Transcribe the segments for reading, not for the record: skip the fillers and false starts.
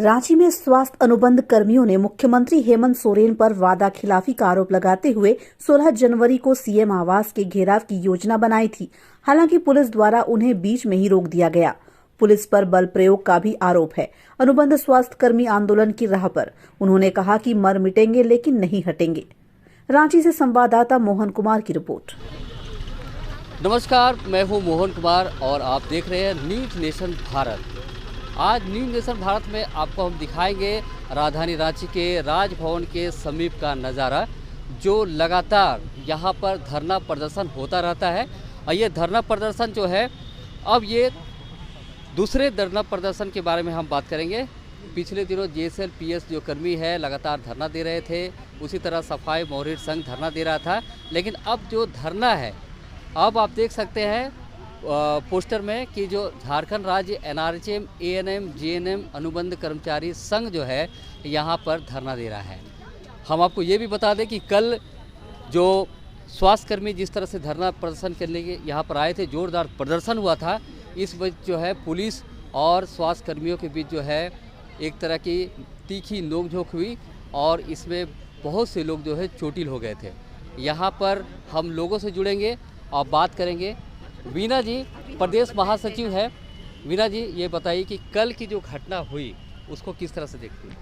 रांची में स्वास्थ्य अनुबंध कर्मियों ने मुख्यमंत्री हेमंत सोरेन पर वादा खिलाफी का आरोप लगाते हुए 16 जनवरी को सीएम आवास के घेराव की योजना बनाई थी। हालांकि पुलिस द्वारा उन्हें बीच में ही रोक दिया गया। पुलिस पर बल प्रयोग का भी आरोप है। अनुबंध स्वास्थ्य कर्मी आंदोलन की राह पर। उन्होंने कहा कि मर मिटेंगे लेकिन नहीं हटेंगे। रांची से संवाददाता मोहन कुमार की रिपोर्ट। नमस्कार, मैं हूं मोहन कुमार और आप देख रहे हैं न्यूज नेशन भारत। आज न्यूज नेशन भारत में आपको हम दिखाएंगे राजधानी रांची के राजभवन के समीप का नज़ारा, जो लगातार यहां पर धरना प्रदर्शन होता रहता है। और ये धरना प्रदर्शन जो है, अब ये दूसरे धरना प्रदर्शन के बारे में हम बात करेंगे। पिछले दिनों JSLPS जो कर्मी है लगातार धरना दे रहे थे, उसी तरह सफाई मोहरिर संघ धरना दे रहा था। लेकिन अब जो धरना है, अब आप देख सकते हैं पोस्टर में कि जो झारखंड राज्य NRHM ANM GNM अनुबंध कर्मचारी संघ जो है यहाँ पर धरना दे रहा है। हम आपको ये भी बता दें कि कल जो स्वास्थ्यकर्मी जिस तरह से धरना प्रदर्शन करने के यहाँ पर आए थे, जोरदार प्रदर्शन हुआ था। इस बीच जो है पुलिस और स्वास्थ्य कर्मियों के बीच जो है एक तरह की तीखी नोकझोंक हुई और इसमें बहुत से लोग जो है चोटिल हो गए थे। यहाँ पर हम लोगों से जुड़ेंगे और बात करेंगे। वीना जी प्रदेश महासचिव है। वीना जी, ये बताइए कि कल की जो घटना हुई उसको किस तरह से देखती हैं?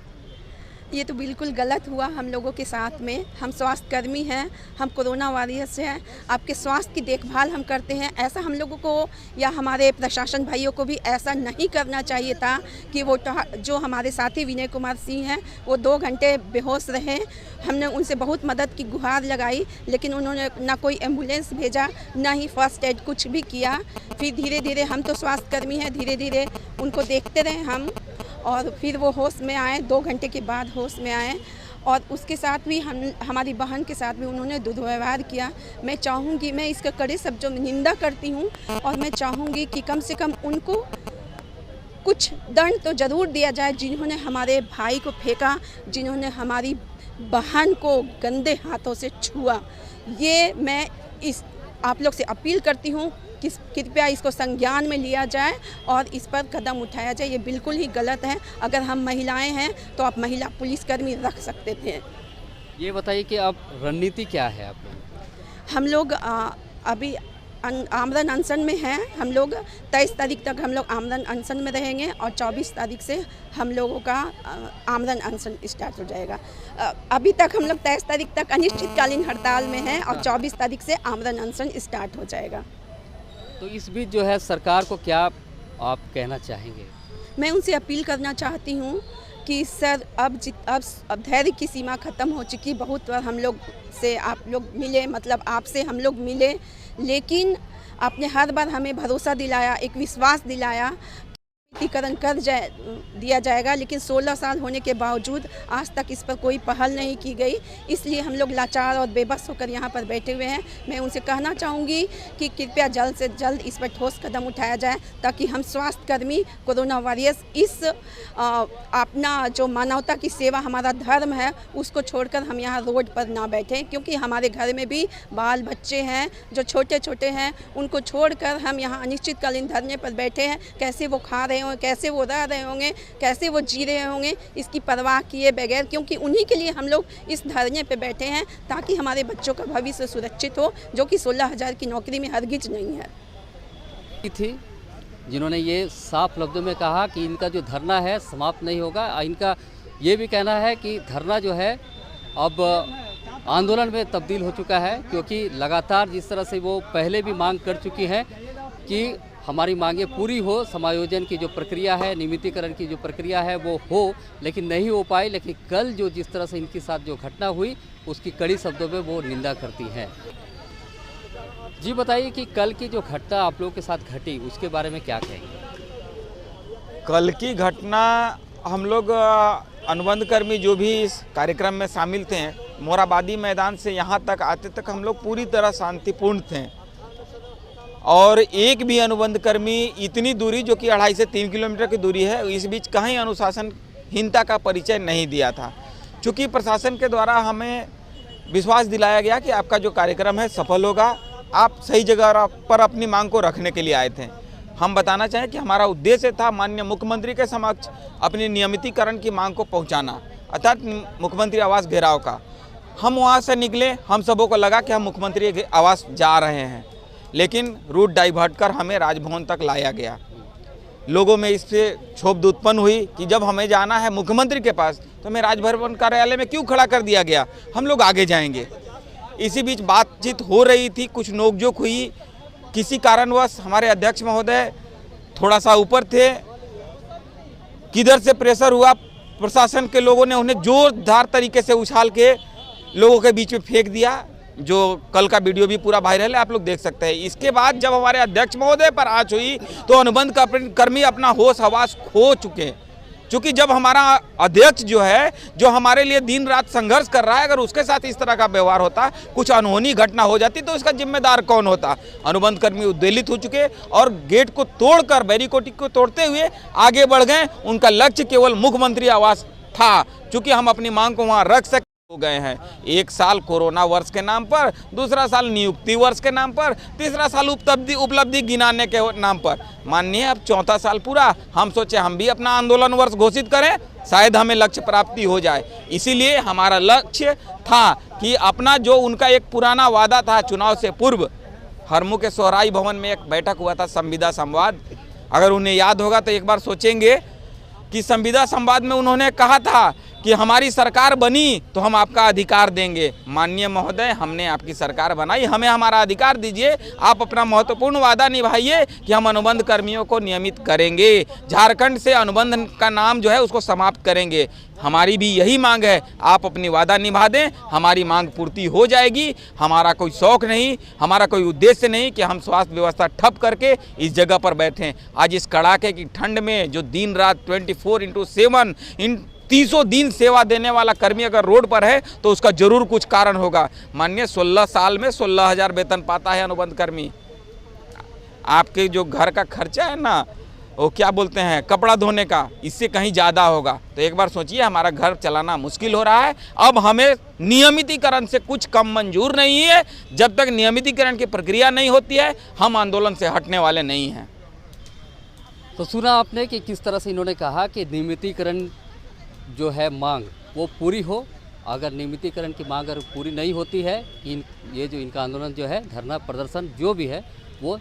ये तो बिल्कुल गलत हुआ हम लोगों के साथ में। हम स्वास्थ्यकर्मी हैं, हम कोरोना वॉरियर्स हैं, आपके स्वास्थ्य की देखभाल हम करते हैं। ऐसा हम लोगों को या हमारे प्रशासन भाइयों को भी ऐसा नहीं करना चाहिए था कि वो जो हमारे साथी विनय कुमार सिंह हैं वो 2 घंटे बेहोश रहे। हमने उनसे बहुत मदद की गुहार लगाई, लेकिन उन्होंने ना कोई एम्बुलेंस भेजा, ना ही फर्स्ट एड कुछ भी किया। फिर धीरे धीरे, हम तो स्वास्थ्यकर्मी हैं, धीरे धीरे उनको देखते रहे हम, और फिर वो होश में आए। 2 घंटे के बाद होश में आए। और उसके साथ भी हमारी बहन के साथ भी उन्होंने दुर्व्यवहार किया। मैं चाहूँगी, मैं इसका कड़े शब्दों में निंदा करती हूँ, और मैं चाहूँगी कि कम से कम उनको कुछ दंड तो ज़रूर दिया जाए। जिन्होंने हमारे भाई को फेंका, जिन्होंने हमारी बहन को गंदे हाथों से छुआ, ये मैं आप लोग से अपील करती हूँ कि कृपया इसको संज्ञान में लिया जाए और इस पर कदम उठाया जाए। ये बिल्कुल ही गलत है। अगर हम महिलाएं हैं तो आप महिला पुलिसकर्मी रख सकते थे। ये बताइए कि अब रणनीति क्या है आप लोग? हम लोग अभी आमरण अनशन में हैं। हम लोग 23 तारीख तक हम लोग आमरण अनशन में रहेंगे और 24 तारीख से हम लोगों का आमरण अनशन स्टार्ट हो जाएगा। अभी तक हम लोग 23 तारीख तक अनिश्चितकालीन हड़ताल में हैं और 24 तारीख से आमरण अनशन स्टार्ट हो जाएगा। तो इस बीच जो है सरकार को क्या आप कहना चाहेंगे? मैं उनसे अपील करना चाहती हूँ कि सर, अब धैर्य की सीमा ख़त्म हो चुकी। बहुत बार हम लोग से आप लोग मिले, मतलब आपसे हम लोग मिले, लेकिन आपने हर बार हमें भरोसा दिलाया, एक विश्वास दिलाया टीकाकरण कर दिया जाएगा, लेकिन 16 साल होने के बावजूद आज तक इस पर कोई पहल नहीं की गई। इसलिए हम लोग लाचार और बेबस होकर यहाँ पर बैठे हुए हैं। मैं उनसे कहना चाहूँगी कि कृपया जल्द से जल्द इस पर ठोस कदम उठाया जाए, ताकि हम स्वास्थ्यकर्मी कोरोना वॉरियर्स इस अपना जो मानवता की सेवा हमारा धर्म है उसको छोड़कर हम यहाँ रोड पर ना बैठें। क्योंकि हमारे घर में भी बाल बच्चे हैं जो छोटे छोटे हैं, उनको छोड़कर हम यहाँ अनिश्चितकालीन धरने पर बैठे हैं। कैसे वो खा रहे होंगे, कैसे वो रह रहे होंगे, कैसे वो जी रहे होंगे, इसकी परवाह किए बगैर, क्योंकि उन्हीं के लिए हम लोग इस धरने पे बैठे हैं, ताकि हमारे बच्चों का भविष्य सुरक्षित हो, जो कि 16,000 की नौकरी में हरगिज नहीं है। थी जिन्होंने ये साफ लफ्ज़ों में कहा कि इनका जो धरना है समाप्त नहीं होगा। इनका ये भी कहना है कि धरना जो है अब आंदोलन में तब्दील हो चुका है, क्योंकि लगातार जिस तरह से वो पहले भी मांग कर चुकी हैं कि हमारी मांगें पूरी हो, समायोजन की जो प्रक्रिया है, नियमितीकरण की जो प्रक्रिया है वो हो, लेकिन नहीं हो पाई। लेकिन कल जो जिस तरह से इनके साथ जो घटना हुई उसकी कड़ी शब्दों में वो निंदा करती हैं। जी बताइए कि कल की जो घटना आप लोगों के साथ घटी उसके बारे में क्या कहेंगे? कल की घटना, हम लोग अनुबंध कर्मी जो भी इस कार्यक्रम में शामिल थे, मोराबादी मैदान से यहाँ तक आते तक हम लोग पूरी तरह शांतिपूर्ण थे, और एक भी अनुबंध कर्मी इतनी दूरी, जो कि 2.5 से 3 किलोमीटर की दूरी है, इस बीच कहीं अनुशासनहीनता का परिचय नहीं दिया था। चूँकि प्रशासन के द्वारा हमें विश्वास दिलाया गया कि आपका जो कार्यक्रम है सफल होगा, आप सही जगह पर अपनी मांग को रखने के लिए आए थे। हम बताना चाहें कि हमारा उद्देश्य था माननीय मुख्यमंत्री के समक्ष अपनी नियमितीकरण की मांग को पहुंचाना, अर्थात मुख्यमंत्री आवास घेराव का। हम वहां से निकले, हम सबों को लगा कि हम मुख्यमंत्री आवास जा रहे हैं, लेकिन रूट डाइवर्ट कर हमें राजभवन तक लाया गया। लोगों में इससे क्षोभ उत्पन्न हुई कि जब हमें जाना है मुख्यमंत्री के पास तो हमें राजभवन कार्यालय में क्यों खड़ा कर दिया गया, हम लोग आगे जाएंगे। इसी बीच बातचीत हो रही थी, कुछ नोकझोंक हुई, किसी कारणवश हमारे अध्यक्ष महोदय थोड़ा सा ऊपर थे, किधर से प्रेशर हुआ, प्रशासन के लोगों ने उन्हें जोरदार तरीके से उछाल के लोगों के बीच में फेंक दिया, जो कल का वीडियो भी पूरा वायरल है, आप लोग देख सकते हैं। इसके बाद जब हमारे अध्यक्ष महोदय पर आंच हुई तो अनुबंध कर्मी अपना होश हवास खो चुके, क्योंकि जब हमारा अध्यक्ष जो है, जो हमारे लिए दिन रात संघर्ष कर रहा है, अगर उसके साथ इस तरह का व्यवहार होता, कुछ अनहोनी घटना हो जाती तो इसका जिम्मेदार कौन होता। अनुबंध कर्मी उद्वेलित हो चुके और गेट को तोड़कर, बैरिकेड को तोड़ते हुए आगे बढ़ गए। उनका लक्ष्य केवल मुख्यमंत्री आवास था, क्योंकि हम अपनी मांग को वहां रख सके हो गए हैं। एक साल कोरोना वर्ष के नाम पर, दूसरा साल नियुक्ति वर्ष के नाम पर, तीसरा साल उपलब्धि गिनाने के नाम पर। माननीय अब चौथा साल पूरा, हम सोचे हम भी अपना आंदोलन वर्ष घोषित करें, शायद हमें लक्ष्य प्राप्ति हो जाए। इसीलिए हमारा लक्ष्य था कि अपना जो उनका एक पुराना वादा था चुनाव से पूर्व, हरमू के सोहराई भवन में एक बैठक हुआ था संविदा संवाद, अगर उन्हें याद होगा तो एक बार सोचेंगे कि संविदा संवाद में उन्होंने कहा था कि हमारी सरकार बनी तो हम आपका अधिकार देंगे। माननीय महोदय, हमने आपकी सरकार बनाई, हमें हमारा अधिकार दीजिए, आप अपना महत्वपूर्ण वादा निभाइए कि हम अनुबंध कर्मियों को नियमित करेंगे, झारखंड से अनुबंध का नाम जो है उसको समाप्त करेंगे। हमारी भी यही मांग है, आप अपनी वादा निभा दें, हमारी मांग पूर्ति हो जाएगी। हमारा कोई शौक नहीं, हमारा कोई उद्देश्य नहीं कि हम स्वास्थ्य व्यवस्था ठप करके इस जगह पर बैठें। आज इस कड़ाके की ठंड में जो दिन रात 24/7 इन 300 दिन सेवा देने वाला कर्मी अगर रोड पर है तो उसका जरूर कुछ कारण होगा। मानिए 16 साल में 16,000 वेतन पाता है अनुबंध कर्मी। आपके जो घर का खर्चा है ना, वो क्या बोलते हैं, कपड़ा धोने का, इससे कहीं ज़्यादा होगा। तो एक बार सोचिए, हमारा घर चलाना मुश्किल हो रहा है। अब हमें नियमितीकरण से कुछ कम मंजूर नहीं है। जब तक नियमितीकरण की प्रक्रिया नहीं होती है, हम आंदोलन से हटने वाले नहीं हैं। तो सुना आपने कि किस तरह से इन्होंने कहा कि नियमितीकरण जो है मांग वो पूरी हो। अगर नियमितीकरण की मांग अगर पूरी नहीं होती है, ये जो इनका आंदोलन जो है, धरना प्रदर्शन जो भी है, वो